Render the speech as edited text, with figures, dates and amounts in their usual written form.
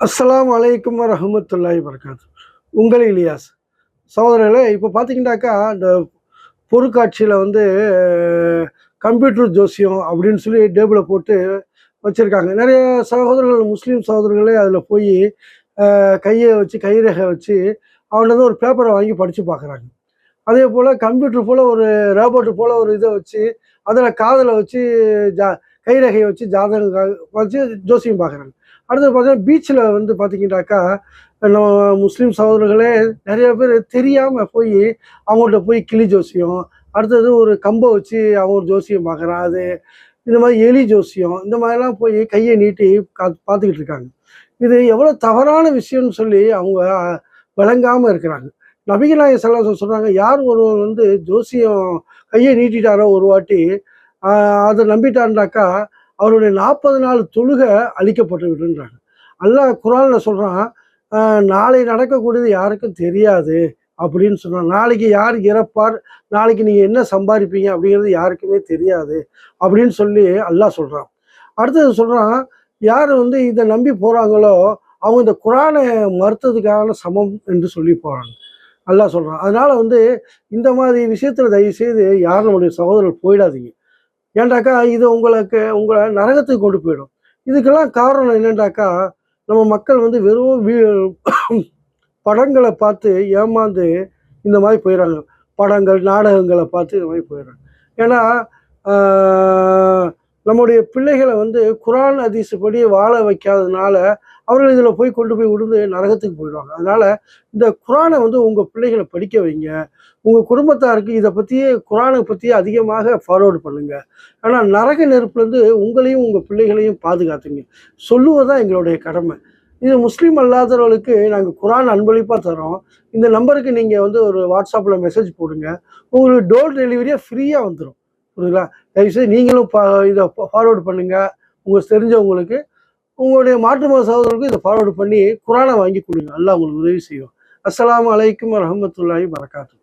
அஸ்ஸலாமு அலைக்கும் வரஹ்மத்துல்லாஹி வபரகாத்து. உங்கள் இலியாஸ். சகோதரர்களே, இப்போ பார்த்தீங்கன்னாக்கா, இந்த பொருட்காட்சியில் வந்து கம்ப்யூட்டர் ஜோசியம் அப்படின்னு சொல்லி டேபிளில் போட்டு வச்சுருக்காங்க. நிறைய சகோதரர்கள், முஸ்லீம் சகோதரர்களே அதில் போய் கையை வச்சு, கைரேகை வச்சு அவன்கிட்ட ஒரு பேப்பரை வாங்கி படித்து பார்க்குறாங்க. அதே போல் கம்ப்யூட்டர் போல் ஒரு ரோபோட்டு போல் ஒரு இதை வச்சு அதில் காதில் வச்சு ஜா கைரேகையை வச்சு ஜாதகம் வச்சு ஜோசியம் பார்க்குறாங்க. அடுத்தது பார்த்தீங்கன்னா, பீச்சில் வந்து பார்த்தீங்கன்னாக்கா, நம்ம முஸ்லீம் சகோதரர்களே நிறைய பேர் தெரியாமல் போய் அவங்கள்ட்ட போய் கிளி ஜோசியம், அடுத்தது ஒரு கம்பை வச்சு அவங்க ஒரு ஜோசியம் பார்க்குறான். அது இந்த மாதிரி எலி ஜோசியம், இந்த மாதிரிலாம் போய் கையை நீட்டி பார்த்துக்கிட்டு இருக்காங்க. இது எவ்வளோ தவறான விஷயம்னு சொல்லி அவங்க விளங்காமல் இருக்கிறாங்க. நபிகள் நாயகம் ஸல்லல்லாஹு அலைஹி வஸல்லம் சொல்கிறாங்க, யார் ஒருவர் வந்து ஜோசியம் கையை நீட்டிட்டாரோ ஒரு வாட்டி, அதை நம்பிட்டாருனாக்கா அவருடைய 40 நாள் தொழுகை அழிக்கப்பட்டு விடுன்றாங்க. அல்லாஹ் குர்ஆன்ல சொல்கிறான், நாளை நடக்கக்கூடியது யாருக்கும் தெரியாது அப்படின்னு சொல்கிறான். நாளைக்கு யார் இறப்பார், நாளைக்கு நீங்கள் என்ன சம்பாதிப்பீங்க அப்படிங்கிறது யாருக்குமே தெரியாது அப்படின்னு சொல்லி அல்லாஹ் சொல்கிறான். அடுத்தது சொல்கிறான், யார் வந்து இதை நம்பி போகிறாங்களோ அவங்க இந்த குர்ஆனை மறுத்ததுக்கான சமம் என்று சொல்லி போகிறாங்க. அல்லாஹ் சொல்கிறான். அதனால் வந்து இந்த மாதிரி விஷயத்தில் தயவுசெய்து யாரும் நம்முடைய சகோதரர்கள் போயிடாதீங்க. ஏன்டாக்கா இது உங்களை நரகத்துக்கு கொண்டு போயிடும். இதுக்கெல்லாம் காரணம் என்னென்னாக்கா, நம்ம மக்கள் வந்து வெறும் படங்களை பார்த்து ஏமாந்து இந்த மாதிரி போயிடுறாங்க. படங்கள், நாடகங்களை பார்த்து இந்த மாதிரி போயிடுறாங்க. ஏன்னா நம்முடைய பிள்ளைகளை வந்து குர்ஆன் ஹதீஸ் படி வாழ வைக்காததுனால அவர்கள் இதில் போய் கொண்டு போய் விழுந்து நரகத்துக்கு போயிடுவாங்க. அதனால் இந்த குர்ஆனை வந்து உங்கள் பிள்ளைகளை படிக்க வைங்க. உங்கள் குடும்பத்தாருக்கு இதை பற்றியே, குர்ஆனை பற்றியே அதிகமாக ஃபார்வர்டு பண்ணுங்கள். ஆனால் நரக நெருப்புலேருந்து உங்களையும் உங்கள் பிள்ளைகளையும் பாதுகாத்துங்க. சொல்லுவதுதான் எங்களுடைய கடமை. இது முஸ்லீம் அல்லாதவர்களுக்கு நாங்கள் குர்ஆன் அன்பளிப்பாக தரோம். இந்த நம்பருக்கு நீங்கள் வந்து ஒரு வாட்ஸ்அப்பில் மெசேஜ் போடுங்க. உங்களுக்கு டோர் டெலிவரியாக ஃப்ரீயாக வந்துடும். புரியுதுங்களா? தயவுசெய்து நீங்களும் இதை ஃபார்வர்டு பண்ணுங்கள். உங்களுக்கு தெரிஞ்சவங்களுக்கு, உங்களுடைய மாற்று மத சகோதரர்களுக்கும் இதை ஃபார்வர்டு பண்ணி குர்ஆனை வாங்கி கொடுங்க. அல்லாஹ் உங்களுக்கு உதவி செய்யும். அஸ்ஸலாமு அலைக்கும் வரஹ்மத்துல்லாஹி வபரகாத்துஹு.